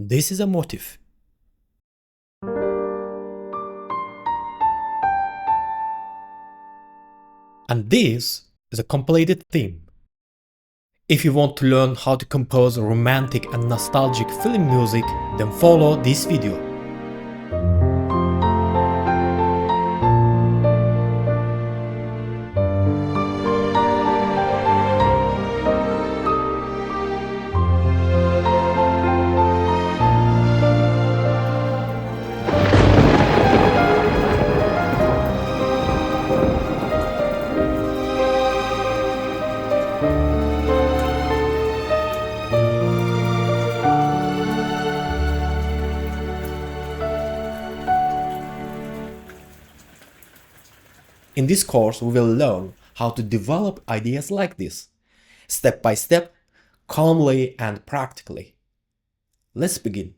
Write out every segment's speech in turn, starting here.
This is a motif. And this is a completed theme. If you want to learn how to compose romantic and nostalgic film music, then follow this video. In this course, we will learn how to develop ideas like this, step by step, calmly and practically. Let's begin.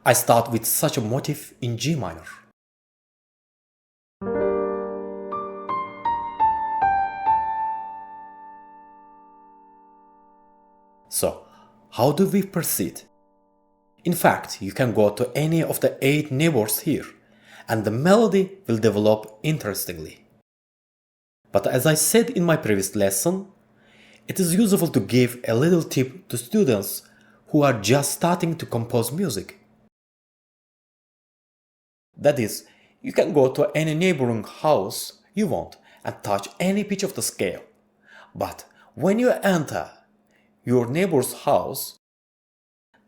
I start with such a motif in G minor. So, how do we proceed? In fact, you can go to any of the 8 neighbors here, and the melody will develop interestingly. But as I said in my previous lesson, it is useful to give a little tip to students who are just starting to compose music. That is, you can go to any neighboring house you want and touch any pitch of the scale. But when you enter your neighbor's house,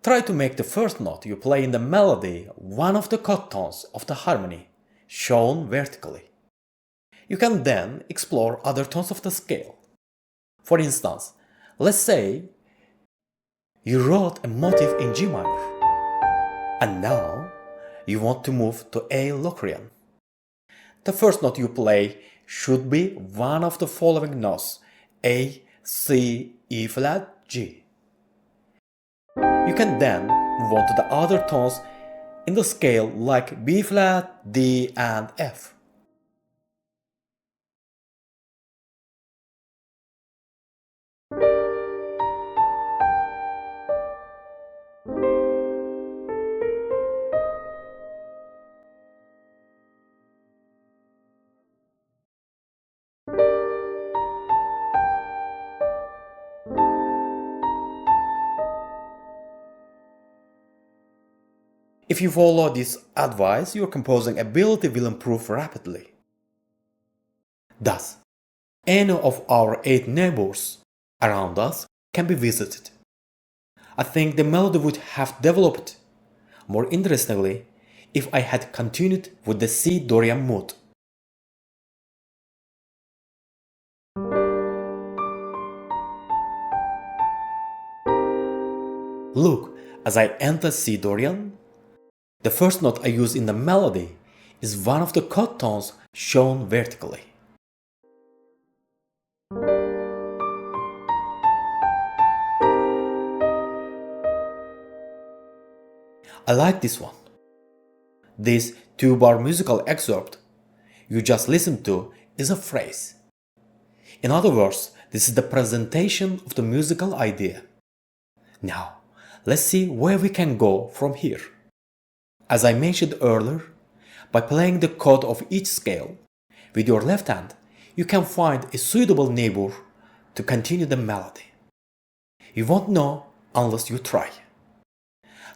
try to make the first note you play in the melody one of the chord tones of the harmony, shown vertically. You can then explore other tones of the scale. For instance, let's say you wrote a motif in G minor, and now you want to move to A Locrian. The first note you play should be one of the following notes: A, C, E flat, G. You can then move on to the other tones in the scale like B flat, D, and F. If you follow this advice, your composing ability will improve rapidly. Thus, any of our 8 neighbors around us can be visited. I think the melody would have developed more interestingly if I had continued with the C Dorian mood. Look, as I enter C Dorian, the first note I use in the melody is one of the chord tones shown vertically. I like this one. This 2-bar musical excerpt you just listened to is a phrase. In other words, this is the presentation of the musical idea. Now, let's see where we can go from here. As I mentioned earlier, by playing the chord of each scale with your left hand, you can find a suitable neighbor to continue the melody. You won't know unless you try.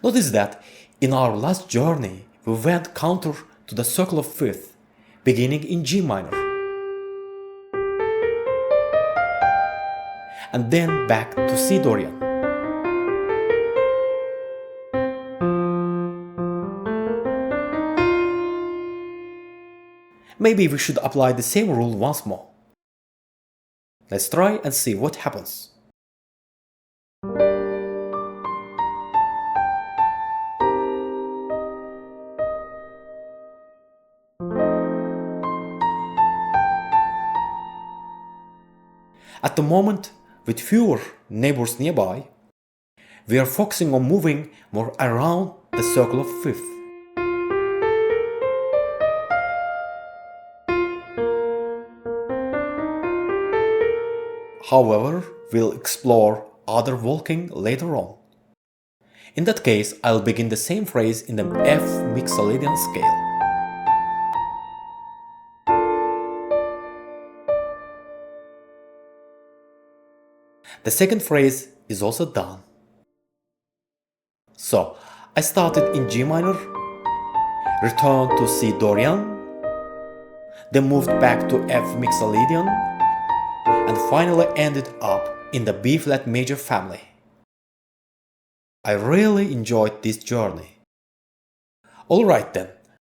Notice that in our last journey, we went counter to the circle of fifth, beginning in G minor, and then back to C Dorian. Maybe we should apply the same rule once more. Let's try and see what happens. At the moment, with fewer neighbors nearby, we are focusing on moving more around the circle of fifth. However, we'll explore other walking later on. In that case, I'll begin the same phrase in the F Mixolydian scale. The second phrase is also done. So, I started in G minor, returned to C Dorian, then moved back to F Mixolydian, and finally ended up in the B flat major family. I really enjoyed this journey. Alright then,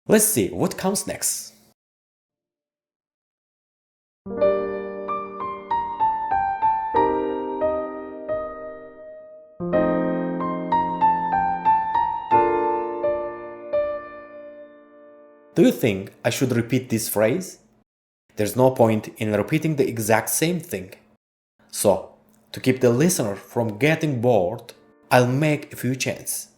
let's see what comes next. Do you think I should repeat this phrase? There's no point in repeating the exact same thing. So, to keep the listener from getting bored, I'll make a few changes.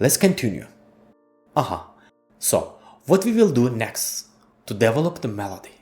Let's continue. So, what we will do next to develop the melody?